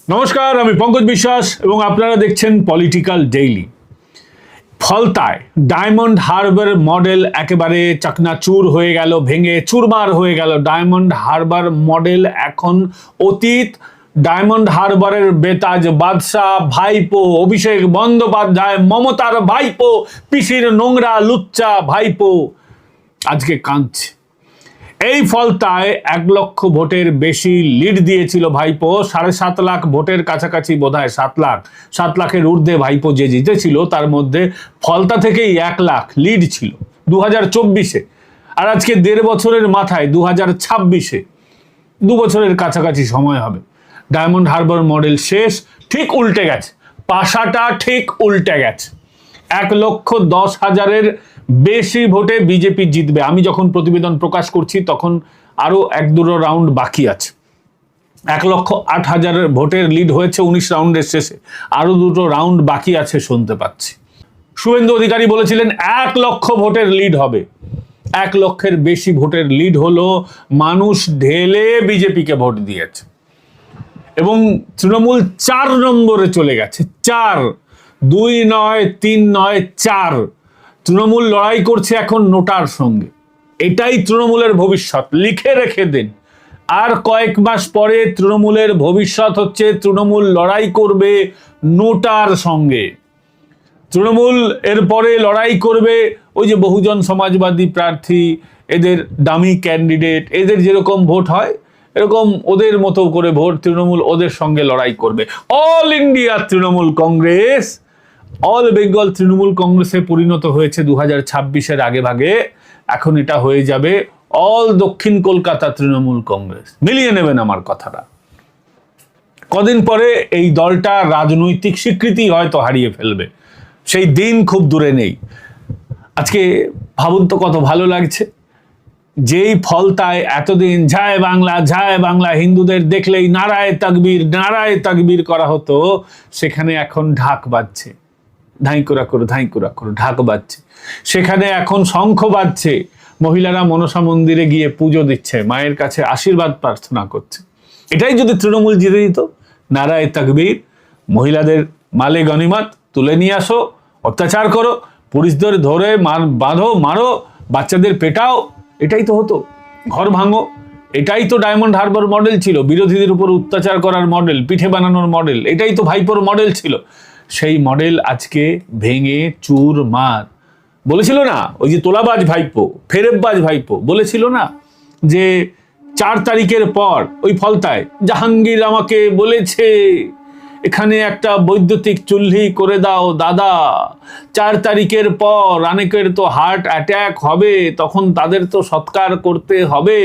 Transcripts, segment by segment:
নমস্কার, আমি পঙ্কজ বিশ্বাস এবং আপনারা দেখছেন পলিটিক্যাল ডেইলি। ফলতায় ডায়মন্ড হারবার মডেল একেবারে চাকনাচুর হয়ে গেল, ভেঙে চুরমার হয়ে গেল। ডায়মন্ড হারবার মডেল এখন অতীত। ডায়মন্ড হারবারের বেতাজ বাদশাহ ভাইপো অভিষেক বন্দ্যোপাধ্যায়, মমতার ভাইপো, পিসির নোংরা লুচ্চা ভাইপো আজকে কাঁদছে। এই ফলতায় 1 লক্ষ ভোটের বেশি লিড দিয়েছিল ভাইপো। 7.5 লাখ ভোটের কাছাকাছি, বোধহয় 7 লাখের ঊর্ধ্বে ভাইপো যে জিতেছিল, তার মধ্যে ফলতা থেকেই 1 লাখ লিড ছিল 2024-এ। আর আজকে 1.5 বছরের মাথায় 2026-এ 2 বছরের কাছাকাছি সময় হবে। ডায়মন্ড হারবার মডেল শেষ, ঠিক উল্টে গেছে, পাশাটা ঠিক উল্টে গেছে। 1,10,000-এর বেশি ভোটে বিজেপি জিতবে। আমি যখন প্রতিবেদন প্রকাশ করছি তখন আরো 1-2 রাউন্ড বাকি আছে। 1,08,000 ভোটের লিড হয়েছে 19 রাউন্ডের শেষে, আরো 2 রাউন্ড বাকি আছে শুনতে পাচ্ছি। শুভেন্দু অধিকারী বলেছিলেন 1 লক্ষ ভোটের লিড হবে। 1 লক্ষের বেশি ভোটের লিড হলো, মানুষ ঢেলে বিজেপিকে ভোট দিয়েছে এবং তৃণমূল 4 নম্বরে চলে গেছে। 4, 2 নয়, 3 নয়, 4। তৃণমূল লড়াই করছে এখন নোটার সঙ্গে। এটাই তৃণমূলের ভবিষ্যৎ, লিখে রেখে দিন। আর কয়েক মাস পরে তৃণমূলের ভবিষ্যৎ হচ্ছে তৃণমূল লড়াই করবে নোটার সঙ্গে। তৃণমূল এরপরে লড়াই করবে ওই যে বহুজন সমাজবাদী প্রার্থী, এদের ডামি ক্যান্ডিডেট, এদের যেরকম ভোট হয় এরকম ওদের মতো করে ভোট তৃণমূল ওদের সঙ্গে লড়াই করবে। All India Trinamool Congress, all Bengal Trinamool কংগ্রেসে পরিণত হয়েছে 2026-এর আগে ভাগে। এখন এটা হয়ে যাবে অল দক্ষিণ কলকাতা তৃণমূল কংগ্রেস। মিলিয়ে নেবেন আমার কথাটা। কদিন পরে এই দলটা রাজনৈতিক স্বীকৃতি হয়তো হারিয়ে ফেলবে, সেই দিন খুব দূরে নেই। আজকে ভাবুন তো কত ভালো লাগছে, যেই ফলতায় এতদিন জয় বাংলা হিন্দুদের দেখলেই নারায়ে তাকবীর করা হতো, সেখানে এখন ঢাক বাজছে, ধাঁইকুরা করো ঢাক বাজছে। সেখানে এখন শঙ্খ বাজছে, মহিলারা মনসা মন্দিরে গিয়ে পুজো দিচ্ছে, মায়ের কাছে আশীর্বাদ প্রার্থনা করছে। এটাই যদি তৃণমূল জিতে দিত, নারায়ে তাকবীর, মহিলাদের মালে গনিমত তুলে নিয়ে আসো, অত্যাচার করো, পুলিশদের ধরে বাঁধো, মারো, বাচ্চাদের পেটাও, এটাই তো হতো। ঘর ভাঙো, এটাই তো ডায়মন্ড হারবার মডেল ছিল। বিরোধীদের উপর অত্যাচার করার মডেল, পিঠে বানানোর মডেল, এটাই তো ভাইপোর মডেল ছিল। সেই মডেল আজকে ভেঙে চুরমার। বলেছিল না ওই যে তোলাবাজ ভাইপো, ফেরেববাজ ভাইপো, বলেছিল না যে 4 তারিখের পর ওই ফলতায় জাহাঙ্গীর আমাকে বলেছে এখানে একটা বৈদ্যুতিক চুল্লি করে দাও দাদা, 4 তারিখের পর অনেকের তো হার্ট অ্যাটাক হবে, তখন তাদের তো সৎকার করতে হবে।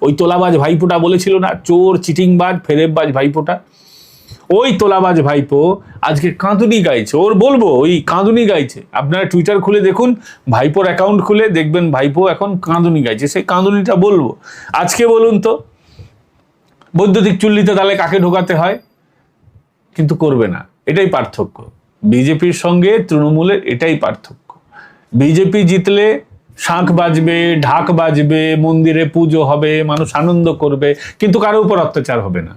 ওই তোলাবাজ ভাইপোটা বলেছিল না, চোর চিটিংবাজ ফেরেববাজ ভাইপোটা। ওই তোলাবাজ ভাইপো আজকে কাঁদুনি গাইছে, ওর বলবো ওই কাঁদুনি গাইছে। আপনারা টুইটার খুলে দেখুন, ভাইপোর অ্যাকাউন্ট খুলে দেখবেন ভাইপো এখন কাঁদুনি গাইছে। সেই কাঁদুনিটা বলবো আজকে। বলুন তো, বৈদ্যুতিক চুল্লিতে তাহলে কাকে ঢোকাতে হয়? কিন্তু করবে না, এটাই পার্থক্য বিজেপির সঙ্গে তৃণমূলের, এটাই পার্থক্য। বিজেপি জিতলে শাঁখ বাজবে, ঢাক বাজবে, মন্দিরে পুজো হবে, মানুষ আনন্দ করবে, কিন্তু কারো উপর অত্যাচার হবে না।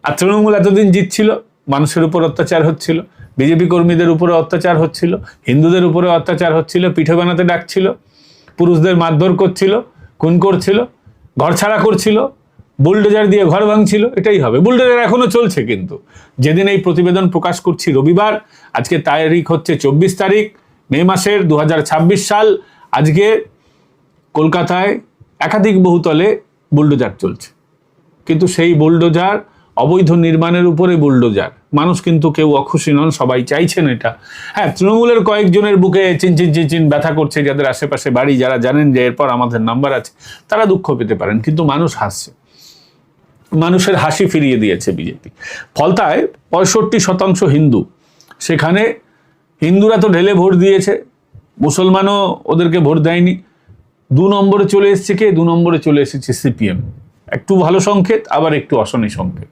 আর তৃণমূল এতদিন জিতছিল, মানুষের উপর অত্যাচার হচ্ছিল, বিজেপি কর্মীদের উপরে অত্যাচার হচ্ছিল, হিন্দুদের উপরে অত্যাচার হচ্ছিল, পিঠে বানাতে ডাকছিল, পুরুষদের মারধর করছিল, খুন করছিল, ঘর ছাড়া করছিল, বুলডোজার দিয়ে ঘর ভাঙছিল। এটাই হবে। বুলডোজার এখনো চলছে, কিন্তু যেদিন এই প্রতিবেদন প্রকাশ করছি রবিবার, আজকে তারিখ হচ্ছে 24 তারিখ মে মাসের 2026 সাল। আজকে কলকাতায় একাধিক বহুতলে বুলডোজার চলছে, কিন্তু সেই বুলডোজার অবৈধ নির্মাণের উপরে বুলডোজার। মানুষ কিন্তু কেউ অখুশি নন, সবাই চাইছেন এটা। হ্যাঁ, তৃণমূলের কয়েকজনের বুকে চিন ব্যথা করছে, যাদের আশেপাশে বাড়ি, যারা জানেন যে এরপর আমাদের নাম্বার আছে, তারা দুঃখ পেতে পারেন, কিন্তু মানুষ হাসছে। মানুষের হাসি ফিরিয়ে দিয়েছে বিজেপি। ফলতায় 65% হিন্দু, সেখানে হিন্দুরা তো ঢেলে ভোট দিয়েছে, মুসলমানও ওদেরকে ভোট দেয়নি। 2 নম্বরে চলে এসেছে কে? 2 নম্বরে চলে এসেছে সিপিএম। একটু ভালো সংকেত, আবার একটু অশনি সংকেত।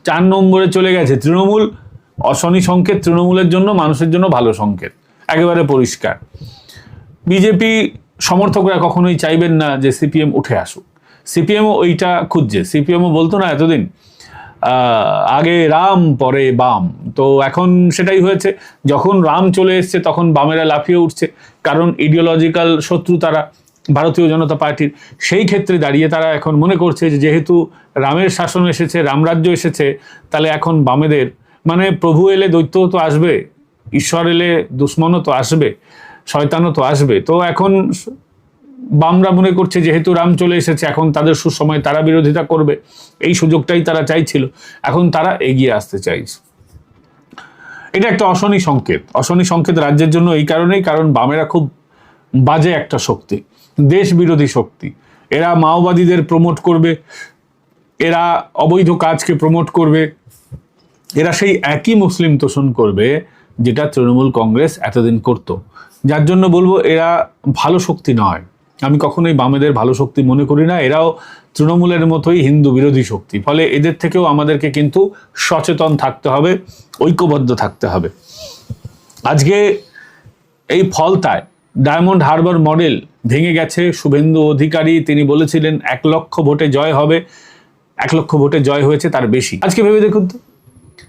4 নম্বরে চলে গেছে তৃণমূল। অশনি সংকেত তৃণমূলের জন্য, মানুষের জন্য ভালো সংকেত, একেবারে পরিষ্কার। বিজেপি সমর্থকরা কখনোই চাইবেন না যে সিপিএম উঠে আসুক। সিপিএমও ওইটা খুঁজছে। সিপিএমও বলতো না এতদিন আগে রাম পরে বাম, তো এখন সেটাই হয়েছে। যখন রাম চলে এসছে তখন বামেরা লাফিয়ে উঠছে, কারণ ইডিওলজিক্যাল শত্রু তারা ভারতীয় জনতা পার্টির। সেই ক্ষেত্রে দাঁড়িয়ে তারা এখন মনে করছে যে যেহেতু রামের শাসন এসেছে, রামরাজ্য এসেছে, তাহলে এখন বামেদের মানে প্রভু এলে দৈত্য তো আসবে, ঈশ্বর এলে দুশ্মনও তো আসবে, শয়তানও তো আসবে। তো এখন বামরা মনে করছে যেহেতু রাম চলে এসেছে এখন তাদের সুসময়, তারা বিরোধিতা করবে, এই সুযোগটাই তারা চাইছিল, এখন তারা এগিয়ে আসতে চাইছে। এটা একটা অশনি সংকেত। অশনি সংকেত রাজ্যের জন্য এই কারণেই, কারণ বামেরা খুব বাজে একটা শক্তি, দেশ বিরোধী শক্তি। এরা মাওবাদীদের প্রমোট করবে, এরা অবৈধ কাজকে প্রমোট করবে, এরা সেই একই মুসলিম তোষণ করবে যেটা তৃণমূল কংগ্রেস এতদিন করত। যার জন্য বলবো এরা ভালো শক্তি নয়, আমি কখনোই বামেদের ভালো শক্তি মনে করি না। এরাও তৃণমূলের মতোই হিন্দু বিরোধী শক্তি। ফলে এদের থেকেও আমাদেরকে কিন্তু সচেতন থাকতে হবে, ঐক্যবদ্ধ থাকতে হবে। আজকে এই ফলতায় ডায়মন্ড হারবার মডেল ভেঙে গেছে। শুভেন্দু অধিকারী তিনি বলেছিলেন 1 লক্ষ ভোটে জয় হবে, 1 লক্ষ ভোটে জয় হয়েছে তার বেশি। আজকে ভেবে দেখুন তো,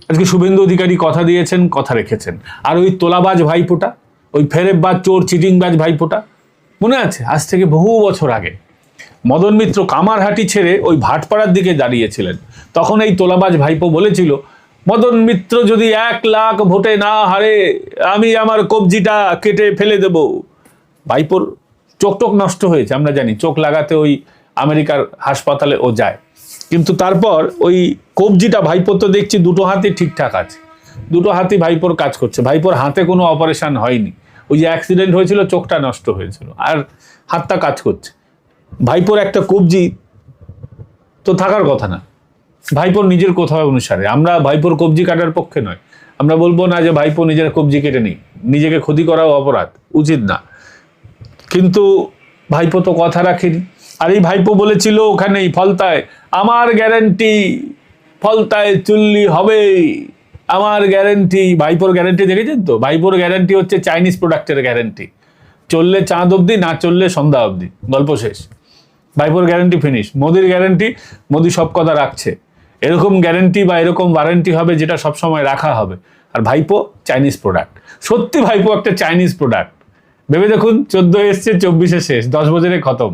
আজকে শুভেন্দু অধিকারী কথা দিয়েছেন, কথা রেখেছেন। আর ওই তোলাবাজ ভাইপোটা, ওই ফেরেববাজ চোর চিটিংবাজ ভাইপোটা, মনে আছে আজ থেকে বহু বছর আগে মদন মিত্র কামারহাটি ছেড়ে ওই ভাটপাড়ার দিকে দাঁড়িয়েছিলেন, তখন এই তোলাবাজ ভাইপো বলেছিল মদন মিত্র যদি 1 লাখ ভোটে না হারে আমি আমার কবজিটা কেটে ফেলে দেব। ভাইপোর চোখ টোক নষ্ট হয়েছে, আমরা জানি, চোখ লাগাতে ওই আমেরিকার হাসপাতালে ও যায়, কিন্তু তারপর ওই কবজিটা ভাইপোর তো দেখছি দুটো হাতই ঠিকঠাক আছে, দুটো হাতই ভাইপোর কাজ করছে। ভাইপোর হাতে কোনো অপারেশন হয়নি, ওই যে অ্যাক্সিডেন্ট হয়েছিল চোখটা নষ্ট হয়েছিল, আর হাতটা কাজ করছে। ভাইপোর একটা কবজি তো থাকার কথা না, ভাইপোর নিজের কোথাও অনুসারে। আমরা ভাইপোর কবজি কাটার পক্ষে নয়, আমরা বলবো না যে ভাইপো নিজের কবজি কেটে নেই, নিজেকে ক্ষতি করাও অপরাধ, উচিত না, কিন্তু ভাইপো তো কথা রাখেনি। আর এই ভাইপো বলেছিল ওখানেই ফলতায়, আমার গ্যারেন্টি ফলতায় চুল্লি হবে, আমার গ্যারেন্টি। ভাইপোর গ্যারেন্টি দেখেছেন তো, ভাইপোর গ্যারেন্টি হচ্ছে চাইনিজ প্রোডাক্টের গ্যারেন্টি, চললে চাঁদ অবধি, না চললে সন্ধ্যা অবধি, গল্প শেষ। ভাইপোর গ্যারেন্টি ফিনিশ। মোদির গ্যারেন্টি, মোদি সব কথা রাখছে, এরকম গ্যারেন্টি বা এরকম ওয়ারেন্টি হবে যেটা সবসময় রাখা হবে। আর ভাইপো চাইনিজ প্রোডাক্ট, সত্যি ভাইপো একটা চাইনিজ প্রোডাক্ট। ভেবে দেখুন, 14 এসছে, 24 শেষ, 10 বছরে খতম।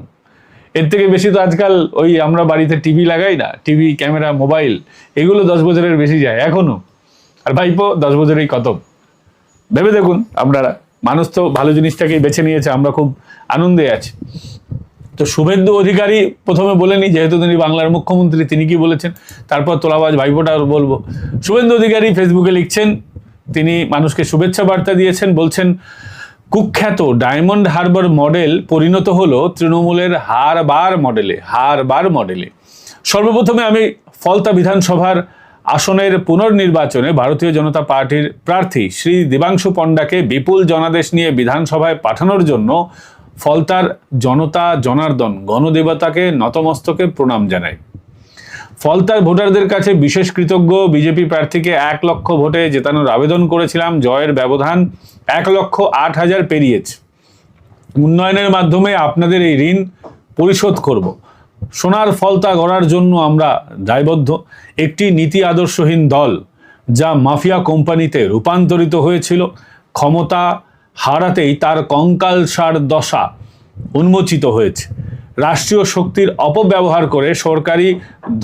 এর থেকে বেশি তো আজকাল ওই আমরা বাড়িতে টিভি লাগাই না, টিভি, ক্যামেরা, মোবাইল, এগুলো 10 বছরের বেশি যায় এখনো, আর ভাইপো 10 বছরেই খতম। ভেবে দেখুন আপনারা, মানুষ তো ভালো জিনিসটাকেই বেছে নিয়েছে, আমরা খুব আনন্দে আছি। তো শুভেন্দু অধিকারী প্রথমে বলেনি, যেহেতু তিনি বাংলার মুখ্যমন্ত্রী, তিনি কি বলেছেন, তারপর তোলাবাজ ভাইপোটা বলবো। শুভেন্দু অধিকারী ফেসবুকে লিখছেন, তিনি মানুষকে শুভেচ্ছা বার্তা দিয়েছেন, বলছেন কুখ্যাত ডায়মন্ড হারবার মডেল পরিণত হলো তৃণমূলের হারবার মডেলে। সর্বপ্রথমে আমি ফলতা বিধানসভার আসনের পুনর্নির্বাচনে ভারতীয় জনতা পার্টির প্রার্থী শ্রী দেবাংশু পণ্ডাকে বিপুল জনাদেশ নিয়ে বিধানসভায় পাঠানোর জন্য ফলতার জনতা জনার্দন গণদেবতাকে নতমস্তকে প্রণাম জানাই। ফলতার ভোটারদের কাছে বিশেষ কৃতজ্ঞ। বিজেপি প্রার্থীকে 1 লক্ষ ভোটে জেতানোর আবেদন করেছিলাম, জয়ের ব্যবধান 1,08,000 পেরিয়েছে। উন্নয়নের মাধ্যমে আপনাদের এই ঋণ পরিশোধ করব। সোনার ফলতা গড়ার জন্য আমরা দায়বদ্ধ। একটি নীতি আদর্শহীন দল যা মাফিয়া কোম্পানিতে রূপান্তরিত হয়েছিল, ক্ষমতা হারাতেই তার কঙ্কালসার দশা উন্মোচিত হয়েছে। রাষ্ট্রীয় শক্তির অপব্যবহার করে সরকারি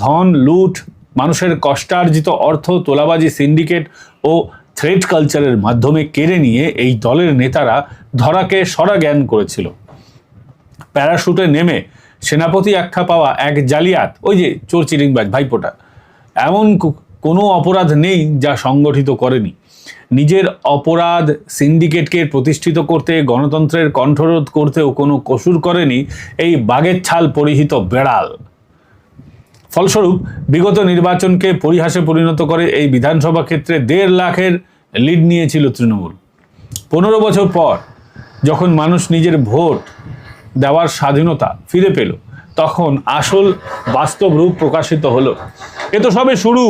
ধন লুট, মানুষের কষ্টার্জিত অর্থ তোলাবাজি, সিন্ডিকেট ও থ্রেড কালচারের মাধ্যমে কেড়ে নিয়ে এই দলের নেতারা ধরাকে সরা জ্ঞান করেছিল। প্যারাশুটে নেমে সেনাপতি আখ্যা পাওয়া এক জালিয়াত, ওই যে চোর চিটিংবাজ ভাইপোটা, এমন কোনো অপরাধ নেই যা সংগঠিত করেনি। নিজের অপরাধ সিন্ডিকেটকে প্রতিষ্ঠিত করতে, গণতন্ত্রের কণ্ঠরোধ করতেও কোনো কসুর করেনি এই বাঘের ছাল পরিহিত বেড়াল। ফলস্বরূপ বিগত নির্বাচনকে পরিহাসে পরিণত করে এই বিধানসভা ক্ষেত্রে 1.5 লাখের লিড নিয়েছিল তৃণমূল। 15 বছর পর যখন মানুষ নিজের ভোট দেওয়ার স্বাধীনতা ফিরে পেল, তখন আসল বাস্তব রূপ প্রকাশিত হলো। এ তো সবে শুরু,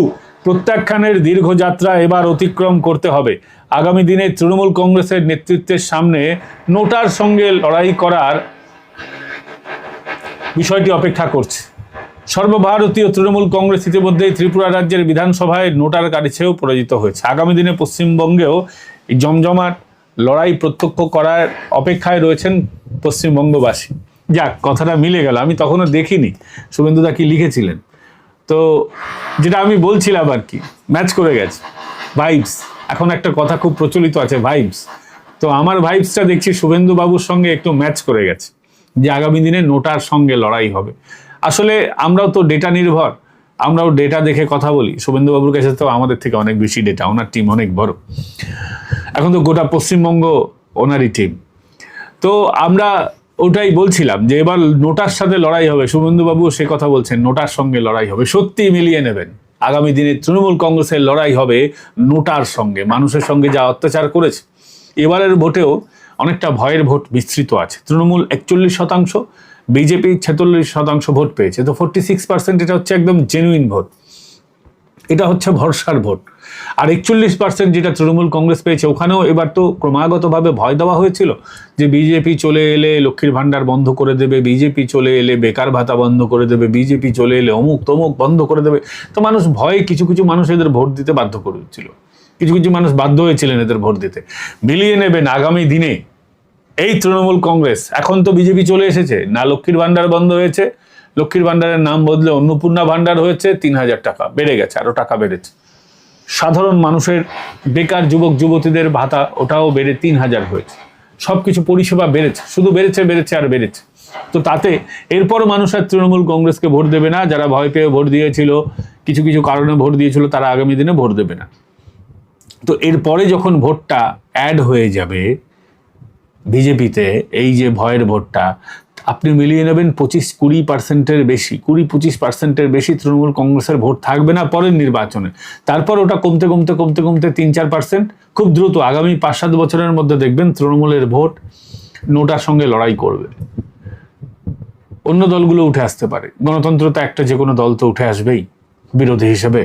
প্রত্যাখ্যানের দীর্ঘযাত্রা এবার অতিক্রম করতে হবে। আগামী দিনে তৃণমূল কংগ্রেসের নেতৃত্বের সামনে নোটার সঙ্গে লড়াই করার বিষয়টি অপেক্ষা করছে। সর্বভারতীয় তৃণমূল কংগ্রেস ইতিমধ্যেই ত্রিপুরা রাজ্যের বিধানসভায় নোটার কাছেও পরাজিত হয়েছে। আগামী দিনে পশ্চিমবঙ্গেও এই জমজমাট লড়াই প্রত্যক্ষ করার অপেক্ষায় রয়েছেন পশ্চিমবঙ্গবাসী। যাক, কথাটা মিলে গেল। আমি তখনও দেখিনি শুভেন্দুদা কি লিখেছিলেন, তো যেটা আমি বলছিলাম আর কি, ম্যাচ করে গেছে। ভাইবস, এখন একটা কথা খুব প্রচলিত আছে, ভাইবস। তো আমার ভাইবসটা দেখছি শুভেন্দু বাবুর সঙ্গে একটু ম্যাচ করে গেছে, যে আগামী দিনে নোটার সঙ্গে লড়াই হবে। আসলে আমরাও তো ডেটা নির্ভর, আমরাও ডেটা দেখে কথা বলি। শুভেন্দু বাবুর কাছে তো আমাদের থেকে অনেক বেশি ডেটা, ওনার টিম অনেক বড়। এখন তো গোটা পশ্চিমবঙ্গ ওনারই টিম। তো আমরা ওটাই বলছিলাম যে এবার নোটার সাথে লড়াই হবে। শুভেন্দু বাবু সে কথা বলছেন, নোটার সঙ্গে লড়াই হবে। সত্যি মিলিয়ে নেবেন, আগামী দিনে তৃণমূল কংগ্রেসের লড়াই হবে নোটার সঙ্গে। মানুষের সঙ্গে যা অত্যাচার করেছে, এবারের ভোটেও অনেকটা ভয়ের ভোট বিস্তৃত আছে। তৃণমূল 41%, বিজেপি 46% ভোট পেয়েছে। তো 46% এটা হচ্ছে একদম জেনুইন ভোট, এটা হচ্ছে ভরসার ভোট। আর 41% যেটা তৃণমূল কংগ্রেস পেয়েছে, ওখানেও এবার তো ক্রমাগতভাবে ভয় দেওয়া হয়েছিল যে বিজেপি চলে এলে লক্ষ্মীর ভাণ্ডার বন্ধ করে দেবে, বিজেপি চলে এলে বেকার ভাতা বন্ধ করে দেবে, বিজেপি চলে এলে অমুক তমুক বন্ধ করে দেবে। তো মানুষ ভয়ে কিছু কিছু মানুষ এদের ভোট দিতে বাধ্য করেছিল, কিছু কিছু মানুষ বাধ্য হয়েছিলেন এদের ভোট দিতে। মিলিয়ে নেবেন আগামী দিনে এই তৃণমূল কংগ্রেস। এখন তো বিজেপি চলে এসেছে না, লক্ষ্মীর ভাণ্ডার বন্ধ হয়েছে, লক্ষ্মীর ভাণ্ডারের নাম বদলে অন্নপূর্ণা ভাণ্ডার হয়েছে, 3000 টাকা বেড়ে গেছে, আরো টাকা বেড়েছে। সাধারণ মানুষের বেকার যুবক যুবতীদের ভাতা ওটাও বেড়ে 3000 হয়েছে। সবকিছু পরিষেবা বেড়েছে, শুধু বেড়েছে বেড়েছে আর বেড়েছে। তো তাতে এরপর মানুষ আর তৃণমূল কংগ্রেসকে ভোট দেবে না। যারা ভয় পেয়ে ভোট দিয়েছিল, কিছু কিছু কারণে ভোট দিয়েছিল, তারা আগামী দিনে ভোট দেবে না। তো এরপরে যখন ভোটটা অ্যাড হয়ে যাবে বিজেপিতে, এই যে ভয়ের ভোটটা, আপনি মিলিয়ে নেবেন 25-20%-এর বেশি, 20-25%-এর বেশি তৃণমূল কংগ্রেসের ভোট থাকবে না পরের নির্বাচনে। তারপর ওটা কমতে কমতে কমতে কমতে 3-4%। খুব দ্রুত আগামী 5-7 বছরের মধ্যে দেখবেন তৃণমূলের ভোট নোটার সঙ্গে লড়াই করবে। অন্য দলগুলো উঠে আসতে পারে, গণতন্ত্র তো একটা, যে কোনো দল তো উঠে আসবেই বিরোধী হিসেবে।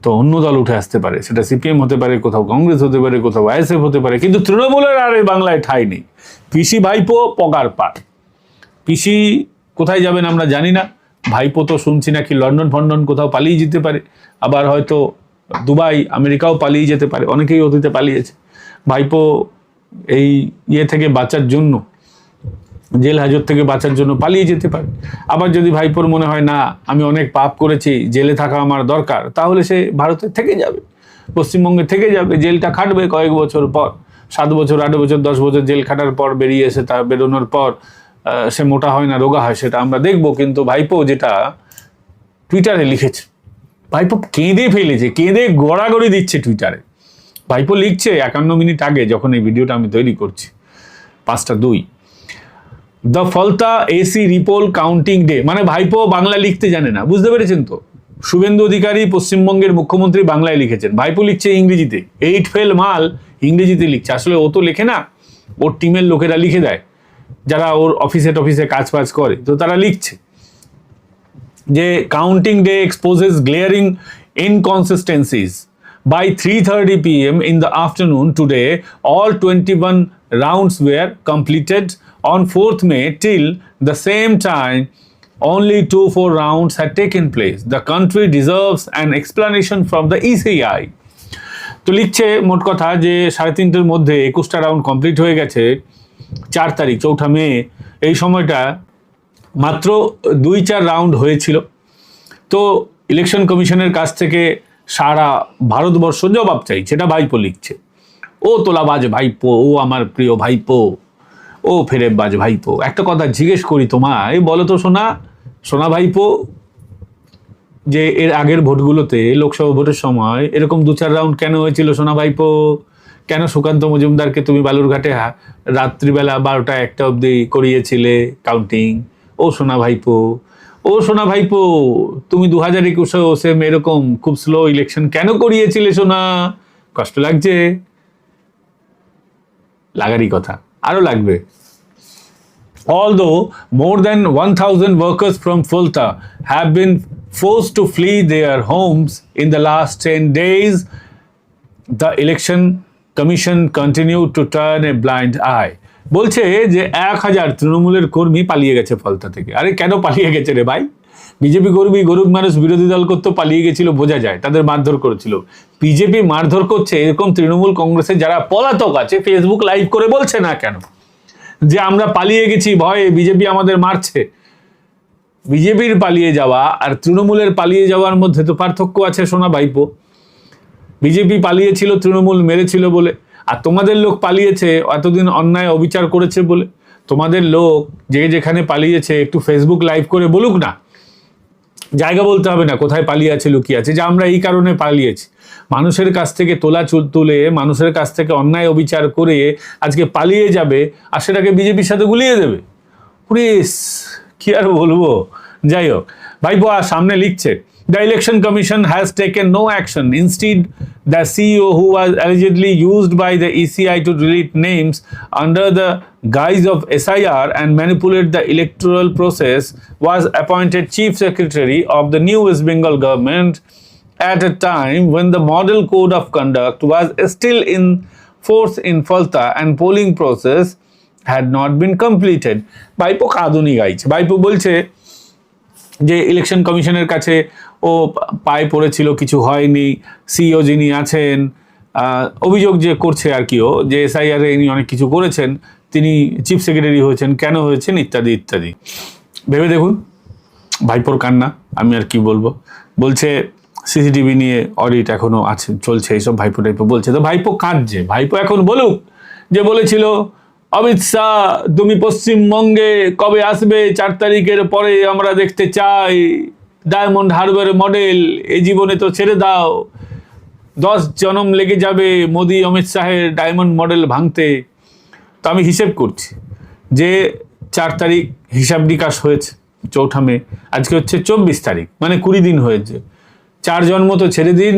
তো অন্য দল উঠে আসতে পারে, সেটা সিপিএম হতে পারে, কোথাও কংগ্রেস হতে পারে, কোথাও আইএসএফ হতে পারে, কিন্তু তৃণমূলের আর এই বাংলায় ঠাঁই নেই। পিসি ভাইপো পগার পার। পিসি কোথায় যাবেন আমরা জানি না, ভাইপো তো শুনছি নাকি লন্ডন ফন্ডন কোথাও পালিয়ে যেতে পারে, আবার হয়তো দুবাই আমেরিকাও পালিয়ে যেতে পারে, অনেকেই অতীতে পালিয়েছে। ভাইপো এই থেকে বাঁচার জন্য, জেল হাজত থেকে বাঁচার জন্য পালিয়ে যেতে পারে। আবার যদি ভাইপোর মনে হয় না আমি অনেক পাপ করেছি, জেলে থাকা আমার দরকার, তাহলে সে ভারতে থেকে যাবে, পশ্চিমবঙ্গে থেকে যাবে, জেলটা খাটবে কয়েক বছর পর, 7 বছর 8 বছর 10 বছর জেল খাটার পর বেরিয়ে এসে তা বেরোনোর পর সে মোটা হয় না রোগা হয়, সেটা আমরা দেখবো। কিন্তু ভাইপো যেটা টুইটারে লিখেছে, ভাইপো কেঁদে ফেলেছে, কেঁদে গড়াগড়ি দিচ্ছে টুইটারে। ভাইপো লিখছে 51 মিনিট আগে, যখন এই ভিডিওটা আমি তৈরি করছি, 5:02, the Falta AC repoll counting day. মানে ভাইপো বাংলা লিখতে জানে না, বুঝতে পেরেছেন তো? শুভেন্দু অধিকারী পশ্চিমবঙ্গের মুখ্যমন্ত্রী বাংলায় লিখেছেন, ভাইপো লিখছে ইংরেজিতে। 8 ফেল মাল ইংরেজিতে লিখছে। আসলে ও তো লেখে না, ওর টিমের লোকেরা লিখে দেয়, যারা ওর অফিসে কাজ ফাজ করে, তো তারা লিখছে যে counting day exposes glaring inconsistencies. By 3:30 p.m. in the afternoon today, all 21 rounds were completed. On 4th May, till the same time, only 2-4 rounds had taken place. The country deserves an explanation from the ECI. তো লিখছে মোট কথা যে 3:30-এর মধ্যে 21টা round complete হয়ে গেছে। 4 তারিখ 4 মে, এই সময়টা মাত্র 2-4 রাউন্ড হয়েছিল। তো ইলেকশন কমিশনের কাছ থেকে সারা ভারতবর্ষ জবাব চাই, সেটা ভাইপো লিখছে। ও তোলাবাজ ভাইপো, ও আমার প্রিয় ভাইপো, ও ফেরেববাজ ভাইপো। একটা কথা জিজ্ঞেস করি তোমায়, বলো তো সোনা ভাইপো, যে এর আগের ভোটগুলোতে, লোকসভা ভোটের সময় এরকম 2-4 রাউন্ড কেন হয়েছিল সোনা ভাইপো? কেন সুকান্ত মজুমদারকে তুমি বালুরঘাটে রাত্রিবেলা 12টা-1টা অবধি করিয়েছিলে কাউন্টিং? ও সোনা ভাইপো, ও সোনা ভাইপো, তুমি 2021-এও সেম এরকম খুব স্লো ইলেকশন কেন করিয়েছিলে সোনা? কষ্ট লাগছে? লাগারই কথা, আরো লাগবে। Although more than 1,000 workers from Fulta have been forced to flee their homes in the last 10 days, the election commission continued to turn a blind eye. বলছে যে 1000 তৃণমূলের কর্মী পালিয়ে গেছে ফলতা থেকে। আরে কেন পালিয়ে গেছে রে ভাই? বিজেপি কর্মী গরিব মানুষ বিরোধী দল করতে পালিয়ে গেছিল বোঝা যায়, তাদের মারধর করেছিল। বিজেপি মারধর করছে এরকম তৃণমূল কংগ্রেসের যারা পলাতক আছে ফেসবুক লাইভ করে বলছে না কেন যে আমরা পালিয়ে গেছি ভয়ে, বিজেপি আমাদের মারছে? বিজেপির পালিয়ে যাওয়া আর তৃণমূলের পালিয়ে যাওয়ার মধ্যে তো পার্থক্য আছে সোনা ভাইপো। বিজেপি পালিয়েছিল তৃণমূল মেরেছিল বলে, আর তোমাদের লোক পালিয়েছে এতদিন অন্যায় অবিচার করেছে বলে। তোমাদের লোক যে যেখানে পালিয়েছে একটু ফেসবুক লাইভ করে বলুক না, জায়গা বলতে হবে না কোথায় পালিয়ে আছে লুকিয়ে আছে, যে আমরা এই কারণে পালিয়েছি। মানুষের কাছ থেকে তোলা চুল তুলে মানুষের কাছ থেকে অন্যায় অবিচার করে আজকে পালিয়ে যাবে আর সেটাকে বিজেপির সাথে গুলিয়ে দেবে। প্লিজ কি আর বলবো। যাই হোক, ভাইপো আর সামনে লিখছে, The Election Commission has taken no action. Instead, the CEO who was allegedly used by the ECI to delete names under the guise of SIR and manipulate the electoral process was appointed Chief Secretary of the new West Bengal government at a time when the model code of conduct was still in force in Falta and polling process had not been completed. ভাইপো কাঁদুনি গাইছে। ভাইপো বলছে যে election কমিশনের কাছে ও পায়ে পড়েছিল, কিছু হয়নি। সিইও যিনি আছেন অভিযোগ যে করছে আর কি, ও যে এসআইআর এ ইনি অনেক কিছু করেছেন, তিনি চিফ সেক্রেটারি হয়েছেন, কেন হয়েছেন ইত্যাদি ইত্যাদি। ভেবে দেখুন ভাইপোর কান্না, আমি আর কি বলবো। বলছে সিসিটিভি নিয়ে অডিট এখনো আছে, চলছে, এইসব ভাইপো টাইপো বলছে। তো ভাইপো কাঁদছে, ভাইপো এখন বলুক যে বলেছিল অমিত শাহ তুমি পশ্চিমবঙ্গে কবে আসবে, 4 তারিখের পরে আমরা দেখতে চাই ডায়মন্ড হারবার মডেল, এই জীবনে তো ছেড়ে দাও, 10 জনম লেগে যাবে মোদি অমিত শাহের ডায়মন্ড মডেল ভাঙতে। তো আমি হিসেব করছি যে 4 তারিখ হিসাব নিকাশ হয়েছে 4 মে, আজকে হচ্ছে 24 তারিখ, মানে 20 দিন হয়েছে। 4 জন্ম তো ছেড়ে দিন,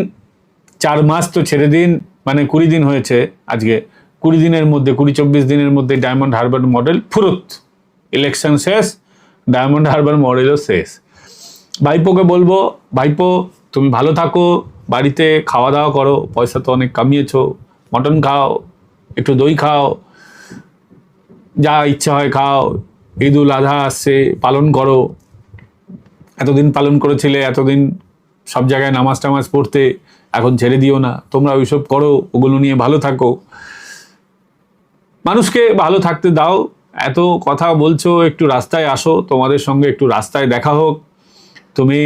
4 মাস তো ছেড়ে দিন, মানে 20 দিন হয়েছে আজকে। 20 দিনের মধ্যে 20-24 দিনের মধ্যে ডায়মন্ড হারবার মডেল ফুরুত, ইলেকশন শেষ, ডায়মন্ড হারবার মডেলও শেষ। ভাইপোকে বলবো, ভাইপো তুমি ভালো থাকো, বাড়িতে খাওয়া দাওয়া করো, পয়সা তো অনেক কামিয়েছো, মটন খাও, একটু দই খাও, যা ইচ্ছা হয় খাও, ঈদ উল আজহা আসছে পালন করো, এতদিন পালন করেছিলে, এতদিন সব জায়গায় নামাজ টামাজ পড়তে, এখন ছেড়ে দিও না, তোমরা ওইসব করো, ওগুলো নিয়ে ভালো থাকো, মানুষকে ভালো থাকতে দাও। এত কথা বলছো, একটু রাস্তায় আসো, তোমাদের সঙ্গে একটু রাস্তায় দেখা হোক। তুমি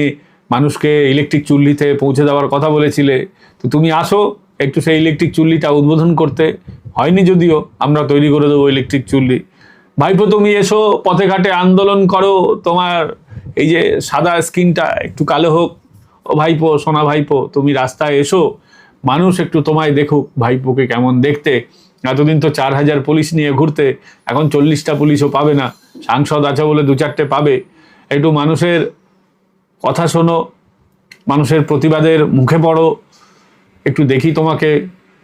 মানুষকে ইলেকট্রিক চুল্লিতে পৌঁছে দেওয়ার কথা বলেছিলে, তো তুমি আসো একটু সেই ইলেকট্রিক চুল্লিটা উদ্বোধন করতে। হয়নি যদিও, আমরা তৈরি করে দেবো ইলেকট্রিক চুল্লি। ভাইপো তুমি এসো, পথে ঘাটে আন্দোলন করো, তোমার এই যে সাদা স্কিনটা একটু কালো হোক। ও ভাইপো, সোনা ভাইপো, তুমি রাস্তায় এসো, মানুষ একটু তোমায় দেখুক ভাইপোকে কেমন দেখতে। এতদিন তো 4000 পুলিশ নিয়ে ঘুরতে, এখন 40টা পুলিশও পাবে না, সাংসদ আছে বলে 2-4টে পাবে। একটু মানুষের কথা শোনো, মানুষের প্রতিবাদের মুখে পড়ো, একটু দেখি তোমাকে।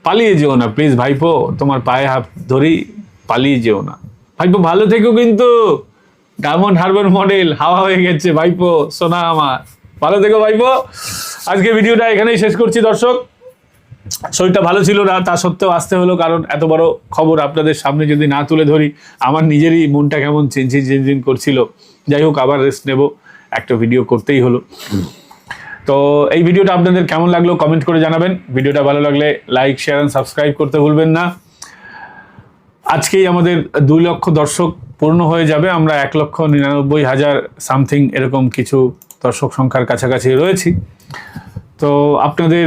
পালিয়ে যেও না প্লিজ ভাইপো, তোমার পায়ে হাত ধরি, পালিয়ে যেও না ভাইপো, ভালো থেকো কিন্তু। ডায়মন্ড হারবার মডেল হাওয়া হয়ে গেছে ভাইপো, সোনা আমার, ভালো থেকো ভাইপো। আজকে ভিডিওটা এখানেই শেষ করছি দর্শক। শরীরটা ভালো ছিল না, তা সত্ত্বেও আসতে হলো, কারণ এত বড় খবর আপনাদের সামনে যদি না তুলে ধরি আমার নিজেরই মনটা কেমন চিনচিন করছিল। যাই হোক, আবার রেস্ট নেব, একটা ভিডিও করতেই হলো। তো এই ভিডিওটা আপনাদের কেমন লাগলো কমেন্ট করে জানাবেন। ভিডিওটা ভালো লাগলে লাইক, শেয়ার এন্ড সাবস্ক্রাইব করতে ভুলবেন না। আজকেই আমাদের 2 লক্ষ দর্শক পূর্ণ হয়ে যাবে, আমরা 1,99,000 সামথিং এরকম কিছু দর্শক সংখ্যার কাছাকাছি রয়েছি। তো আপনাদের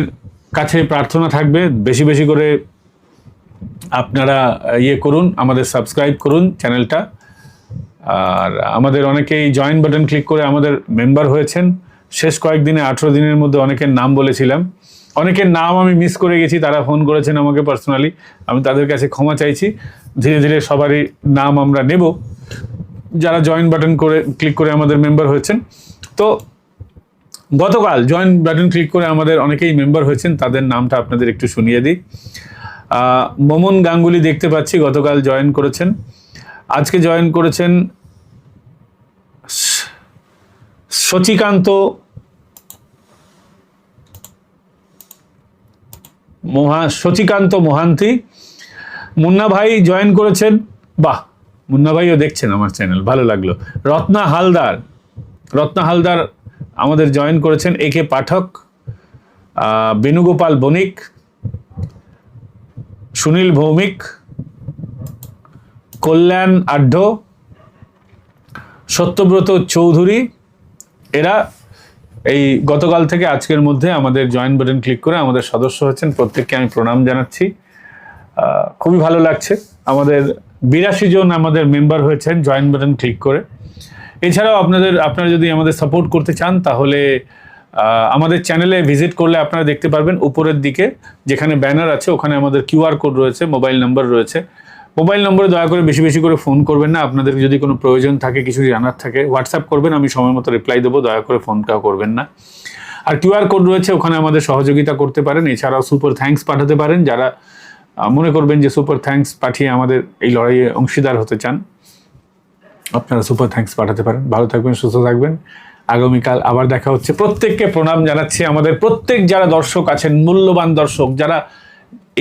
কাছে প্রার্থনা থাকবে, বেশি বেশি করে আপনারা করুন, আমাদের সাবস্ক্রাইব করুন চ্যানেলটা। আর আমাদের অনেকেই জয়েন বাটন ক্লিক করে আমাদের মেম্বার হয়েছেন। শেষ কয়েকদিনে 18 দিনের মধ্যে অনেকের নাম বলেছিলাম, অনেকের নাম আমি মিস করে গেছি, তারা ফোন করেছেন আমাকে পার্সোনালি, আমি তাদের কাছে ক্ষমা চাইছি। ধীরে ধীরে সবারই নাম আমরা নেব যারা জয়েন বাটন করে ক্লিক করে আমাদের মেম্বার হয়েছেন। তো গতকাল জয়েন বাটন ক্লিক করে আমাদের অনেকেই মেম্বার হয়েছেন, তাদের নামটা আপনাদের একটু শুনিয়ে দিই। মোমন গাঙ্গুলি দেখতে পাচ্ছি গতকাল জয়েন করেছেন। আজকে জয়েন করেছেন শচিকান্ত মোহান্তি। মুন্না ভাই জয়েন করেছেন, বাহ, মুন্না ভাইও দেখছেন আমার চ্যানেল, ভালো লাগলো। রত্না হালদার, রত্না হালদার আমাদের জয়েন করেছেন, একে পাঠক, বেণুগোপাল বণিক, সুনীল ভৌমিক, কল্যাণ আঢ্য, সত্যব্রত চৌধুরী, এরা এই গতকাল থেকে আজকের মধ্যে আমাদের জয়েন বাটন ক্লিক করে আমাদের সদস্য হচ্ছেন। প্রত্যেককে আমি প্রণাম জানাচ্ছি। খুবই ভালো লাগছে। আমাদের 82 জন আমাদের মেম্বার হয়েছেন জয়েন বাটন ক্লিক করে। এছাড়াও আপনারা যদি আমাদের সাপোর্ট করতে চান তাহলে আমাদের চ্যানেলে ভিজিট করলে আপনারা দেখতে পারবেন উপরের দিকে যেখানে ব্যানার আছে ওখানে আমাদের কিউআর কোড রয়েছে, মোবাইল নাম্বার রয়েছে। মোবাইল নম্বরে দয়া করে বেশি বেশি করে ফোন করবেন না। আপনাদের যদি কোনো প্রয়োজন থাকে, কিছু জানার থাকে, হোয়াটসঅ্যাপ করবেন, আমি সময় মতো রিপ্লাই দেবো। দয়া করে ফোনটাও করবেন না। আর কিউআর কোড রয়েছে, ওখানে আমাদের সহযোগিতা করতে পারেন। এছাড়াও সুপার থ্যাঙ্কস পাঠাতে পারেন। যারা মনে করবেন যে সুপার থ্যাঙ্কস পাঠিয়ে আমাদের এই লড়াইয়ে অংশীদার হতে চান, আপনারা সুপার থ্যাঙ্কস পাঠাতে পারেন। ভালো থাকবেন, সুস্থ থাকবেন। আগামীকাল আবার দেখা হচ্ছে। প্রত্যেককে প্রণাম জানাচ্ছি। আমাদের প্রত্যেক যারা দর্শক আছেন, মূল্যবান দর্শক, যারা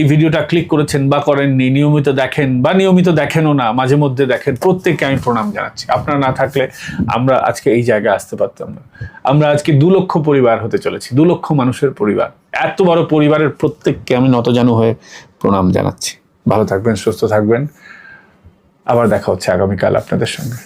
এই ভিডিওটা ক্লিক করেছেন বা করেননি, নিয়মিত দেখেন বা নিয়মিত দেখেনও না, মাঝে মধ্যে দেখেন, প্রত্যেককে আমি প্রণাম জানাচ্ছি। আপনারা না থাকলে আমরা আজকে এই জায়গায় আসতে পারতাম না। আমরা আজকে 2 লক্ষ পরিবার হতে চলেছি, 2 লক্ষ মানুষের পরিবার। এত বড় পরিবারের প্রত্যেককে আমি নতজানু হয়ে প্রণাম জানাচ্ছি। ভালো থাকবেন, সুস্থ থাকবেন। আবার দেখা হচ্ছে আগামীকাল আপনাদের সঙ্গে।